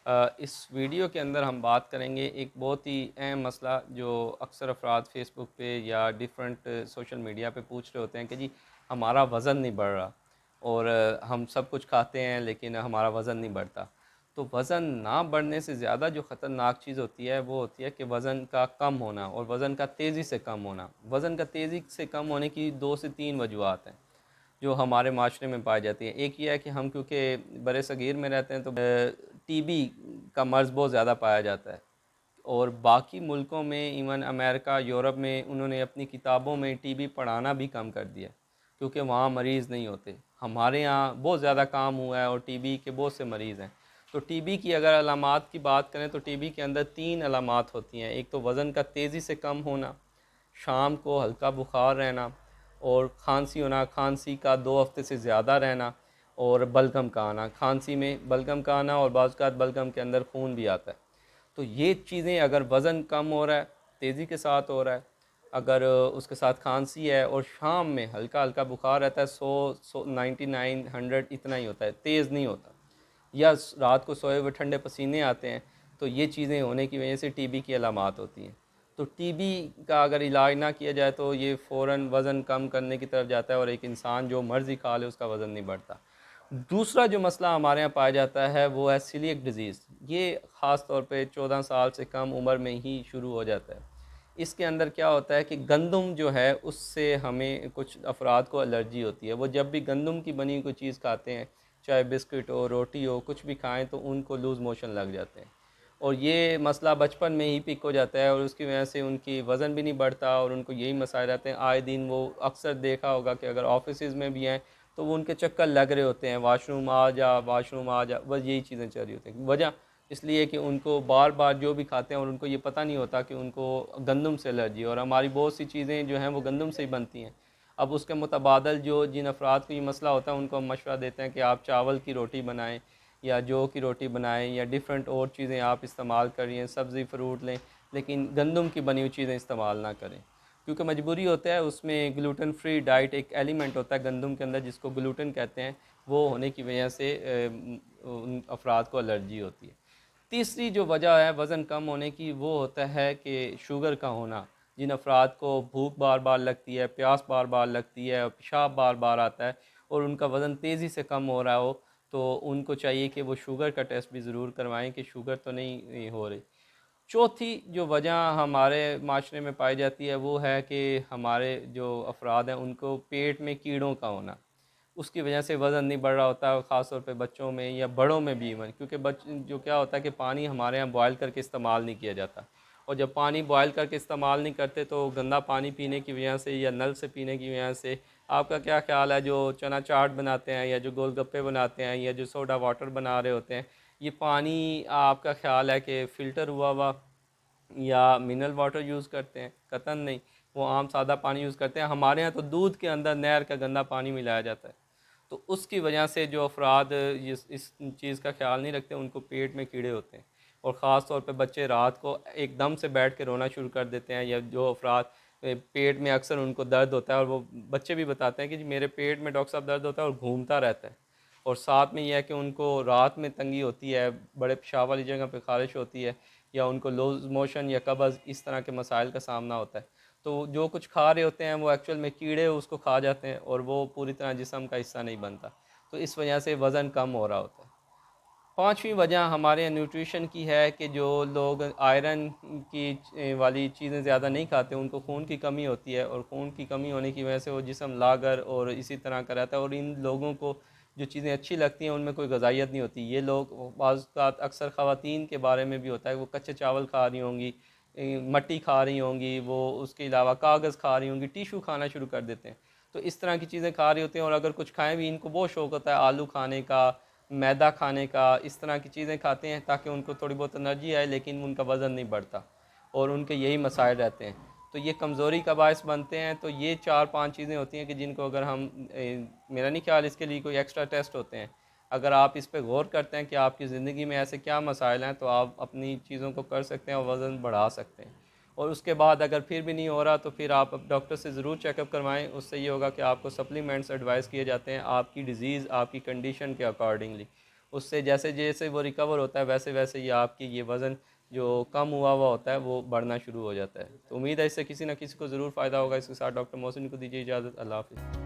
इस वीडियो के अंदर हम बात करेंगे एक बहुत ही अहम मसला जो अक्सर अफराद फेसबुक पे या डिफरेंट सोशल मीडिया पे पूछ रहे होते हैं कि जी हमारा वज़न नहीं बढ़ रहा और हम सब कुछ खाते हैं लेकिन हमारा वज़न नहीं बढ़ता। तो वज़न ना बढ़ने से ज़्यादा जो ख़तरनाक चीज़ होती है वो होती है कि वज़न का कम होना और वज़न का तेज़ी से कम होना। वज़न का तेज़ी से कम होने की 2 से 3 वजूहत हैं जो हमारे माशरे में पाई जाती हैं। एक ये है कि हम क्योंकि बड़े सग़ीर में रहते हैं तो टीबी का मर्ज़ बहुत ज़्यादा पाया जाता है और बाकी मुल्कों में इवन अमेरिका, यूरोप में उन्होंने अपनी किताबों में टीबी पढ़ाना भी कम कर दिया क्योंकि वहाँ मरीज़ नहीं होते। हमारे यहाँ बहुत ज़्यादा काम हुआ है और टीबी के बहुत से मरीज़ हैं। तो टीबी की अगर अलामात की बात करें तो टीबी के अंदर 3 अलामात होती हैं। एक तो वज़न का तेज़ी से कम होना, शाम को हल्का बुखार रहना और खांसी होना, खांसी का 2 हफ्ते से ज़्यादा रहना और बलगम का आना। खांसी में बलगम का आना और बाज़ औक़ात बलगम के अंदर खून भी आता है। तो ये चीज़ें अगर वज़न कम हो रहा है, तेज़ी के साथ हो रहा है, अगर उसके साथ खांसी है और शाम में हल्का हल्का बुखार रहता है, 99 100 इतना ही होता है, तेज़ नहीं होता, या रात को सोए हुए ठंडे पसीने आते हैं, तो ये चीज़ें होने की वजह से टीबी की अलामात होती हैं। तो टीबी का अगर इलाज ना किया जाए तो ये फ़ौरन वज़न कम करने की तरफ जाता है और एक इंसान जो मर्ज़ी खा ले उसका वज़न नहीं बढ़ता। दूसरा जो मसला हमारे यहाँ पाया जाता है वो है सीलिएक डिज़ीज़। ये ख़ास तौर पे 14 साल से कम उम्र में ही शुरू हो जाता है। इसके अंदर क्या होता है कि गंदम जो है उससे हमें कुछ अफ़राद को एलर्जी होती है। वो जब भी गंदम की बनी हुई कोई चीज़ खाते हैं, चाहे बिस्किट हो, रोटी हो, कुछ भी खाएँ तो उनको लूज़ मोशन लग जाते हैं। और ये मसला बचपन में ही पिक हो जाता है और उसकी वजह से उनकी वज़न भी नहीं बढ़ता और उनको यही मसाइल रहते हैं। आए दिन वो अक्सर देखा होगा कि अगर ऑफ़िसेज़ में भी हैं तो वो उनके चक्कर लग रहे होते हैं, वॉशरूम आ जा, बस यही चीज़ें चल रही होती हैं। वजह इसलिए कि उनको बार बार जो भी खाते हैं और उनको ये पता नहीं होता कि उनको गंदम से एलर्जी है और हमारी बहुत सी चीज़ें जो हैं वो गंदम से ही बनती हैं। अब उसके मुतबादल जो जिन अफराद को ये मसला होता है उनको हम मशवरा देते हैं कि आप चावल की रोटी बनाएं या जौ की रोटी बनाएं या डिफरेंट और चीज़ें आप इस्तेमाल करिए, सब्ज़ी फ़्रूट लें, लेकिन गंदम की बनी हुई चीज़ें इस्तेमाल ना करें क्योंकि मजबूरी होता है। उसमें ग्लूटेन फ्री डाइट एक एलिमेंट होता है गंदम के अंदर जिसको ग्लूटेन कहते हैं, वो होने की वजह से उन अफराद को एलर्जी होती है। तीसरी जो वजह है वज़न कम होने की वो होता है कि शुगर का होना। जिन अफराद को भूख बार बार लगती है, प्यास बार बार लगती है और पेशाब बार बार आता है और उनका वज़न तेज़ी से कम हो रहा हो तो उनको चाहिए कि वो शुगर का टेस्ट भी ज़रूर करवाएं कि शुगर तो नहीं हो रही। चौथी जो वजह हमारे माशरे में पाई जाती है वो है कि हमारे जो अफराद हैं उनको पेट में कीड़ों का होना, उसकी वजह से वज़न नहीं बढ़ रहा होता है, ख़ास तौर पे बच्चों में या बड़ों में भी इवन, क्योंकि जो क्या होता है कि पानी हमारे यहाँ बॉयल करके इस्तेमाल नहीं किया जाता और जब पानी बॉयल करके इस्तेमाल नहीं करते तो गंदा पानी पीने की वजह से या नल से पीने की वजह से आपका क्या ख्याल है जो चना चाट बनाते हैं या जो गोलगप्पे बनाते हैं या जो सोडा वाटर बना रहे होते हैं, ये पानी आपका ख्याल है कि फ़िल्टर हुआ हुआ या मिनरल वाटर यूज़ करते हैं? कतई नहीं, वो आम सादा पानी यूज़ करते हैं। हमारे यहाँ तो दूध के अंदर नहर का गंदा पानी मिलाया जाता है। तो उसकी वजह से जो अफराद इस चीज़ का ख्याल नहीं रखते उनको पेट में कीड़े होते हैं और ख़ास तौर पे बच्चे रात को एकदम से बैठ के रोना शुरू कर देते हैं या जो अफराद पेट में अक्सर उनको दर्द होता है और वो बच्चे भी बताते हैं कि जी मेरे पेट में डॉक्टर साहब दर्द होता है और घूमता रहता है। और साथ में यह है कि उनको रात में तंगी होती है, बड़े पेशाब वाली जगह पे ख़ारिश होती है या उनको लूज़ मोशन या कब्ज़ इस तरह के मसाइल का सामना होता है। तो जो कुछ खा रहे होते हैं वो एक्चुअल में कीड़े उसको खा जाते हैं और वो पूरी तरह जिस्म का हिस्सा नहीं बनता। तो इस वजह से वज़न कम हो रहा होता है। पाँचवीं वजह हमारे न्यूट्रिशन की है कि जो लोग आयरन की वाली चीज़ें ज़्यादा नहीं खाते उनको खून की कमी होती है और खून की कमी होने की वजह से वो जिस्म लागर और इसी तरह का रहता है और इन लोगों को जो चीज़ें अच्छी लगती हैं उनमें कोई ग़िज़ाइयत नहीं होती। ये लोग बाज़ औक़ात अक्सर ख़वातीन के बारे में भी होता है, वो कच्चे चावल खा रही होंगी, मट्टी खा रही होंगी, वो उसके अलावा कागज़ खा रही होंगी, टिशू खाना शुरू कर देते हैं। तो इस तरह की चीज़ें खा रही होती हैं और अगर कुछ खाएँ भी इनको बहुत शौक़ होता है आलू खाने का, मैदा खाने का, इस तरह की चीज़ें खाते हैं ताकि उनको थोड़ी बहुत एनर्जी आए लेकिन उनका वज़न नहीं बढ़ता और उनके यही मसाइल रहते हैं। तो ये कमज़ोरी का बायस बनते हैं। तो ये 4-5 चीज़ें होती हैं कि जिनको अगर हम मेरा नहीं ख्याल इसके लिए कोई एक्स्ट्रा टेस्ट होते हैं। अगर आप इस पे गौर करते हैं कि आपकी ज़िंदगी में ऐसे क्या मसाइल हैं तो आप अपनी चीज़ों को कर सकते हैं और वज़न बढ़ा सकते हैं। और उसके बाद अगर फिर भी नहीं हो रहा तो फिर आप अब डॉक्टर से ज़रूर चेकअप करवाएं। उससे ये होगा कि आपको सप्लीमेंट्स एडवाइस किए जाते हैं आपकी डिज़ीज़, आपकी कंडीशन के अकॉर्डिंगली। उससे जैसे जैसे वो रिकवर होता है वैसे वैसे ही आपकी ये वज़न जो कम हुआ हुआ होता है वो बढ़ना शुरू हो जाता है। तो उम्मीद है इससे किसी न किसी को ज़रूर फ़ायदा होगा। इसके साथ डॉक्टर मोहसिन को दीजिए इजाज़त। अल्लाह हाफ़िज़।